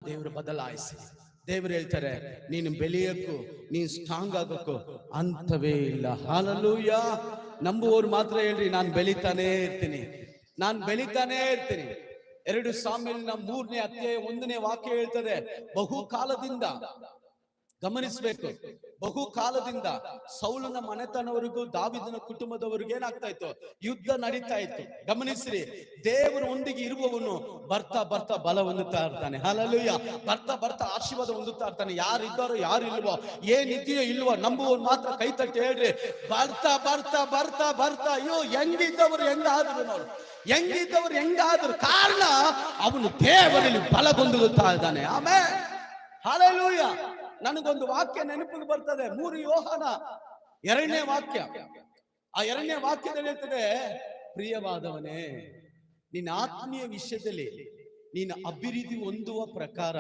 ದೇವರು ಬದಲಾಯಿಸಿ. ದೇವರು ಹೇಳ್ತಾರೆ, ನೀನು ಬೆಳೆಯಕ್ಕೂ ನೀನು ಸ್ಟ್ರಾಂಗ್ ಆಗೋಕ್ಕೂ ಅಂತವೇ ಇಲ್ಲ. ಹಲ್ಲೆಲೂಯ. ನಂಬುವವರು ಮಾತ್ರ ಹೇಳ್ರಿ, ನಾನು ಬೆಳಿತಾನೇ ಇರ್ತೀನಿ, ನಾನು ಬೆಳಿತಾನೇ ಇರ್ತೀನಿ. 2 ಸಾಮ್ಯೇಲನ 3ನೇ ಅಧ್ಯಾಯ 1ನೇ ವಾಕ್ಯ ಹೇಳ್ತದೆ, ಬಹುಕಾಲದಿಂದ, ಗಮನಿಸಬೇಕು, ಬಹುಕಾಲದಿಂದ ಸೌಲನ ಮನೆತನವರಿಗೂ ದಾವಿದನ ಕುಟುಂಬದವರಿಗೂ ಏನಾಗ್ತಾ ಇತ್ತು? ಯುದ್ಧ ನಡೀತಾ ಇತ್ತು. ಗಮನಿಸ್ರಿ, ದೇವರ ಒಂದಿಗೆ ಇರುವವನು ಬರ್ತಾ ಬರ್ತಾ ಬಲ ಹೊಂದುತ್ತಾ ಇರ್ತಾನೆ. ಹಲ್ಲೆಲೂಯ. ಬರ್ತಾ ಬರ್ತಾ ಆಶೀರ್ವಾದ ಹೊಂದುತ್ತಾ ಇರ್ತಾನೆ. ಯಾರಿದ್ದಾರೋ ಯಾರು ಇಲ್ವೋ, ಏನಿದೆಯೋ ಇಲ್ವೋ, ನಂಬುವವರು ಮಾತ್ರ ಕೈ ತಟ್ಟಿ ಹೇಳ್ರಿ, ಬರ್ತಾ ಬರ್ತಾ ಬರ್ತಾ ಬರ್ತಾ, ಅಯ್ಯೋ ಹೆಂಗಿದ್ದವರು ಹೆಂಗಾದ್ರು ನೋಡು, ಹೆಂಗಿದ್ದವರು ಹೆಂಗಾದ್ರು, ಕಾರಣ ಅವನು ದೇವರಲ್ಲಿ ಬಲಗೊಂದುತ್ತಾ ಇದ್ದಾನೆ. ಆಮೆನ್. ಹಲ್ಲೆಲೂಯ. ನನಗೊಂದು ವಾಕ್ಯ ನೆನಪಿಗೆ ಬರ್ತದೆ, 3 ಯೋಹಾನ 2ನೇ ವಾಕ್ಯ. ಆ 2ನೇ ವಾಕ್ಯದಲ್ಲಿ ಹೇಳ್ತದೆ, ಪ್ರಿಯವಾದವನೇ, ನಿನ್ನ ಆತ್ಮೀಯ ವಿಷಯದಲ್ಲಿ ನೀನು ಅಭಿವೃದ್ಧಿ ಹೊಂದುವ ಪ್ರಕಾರ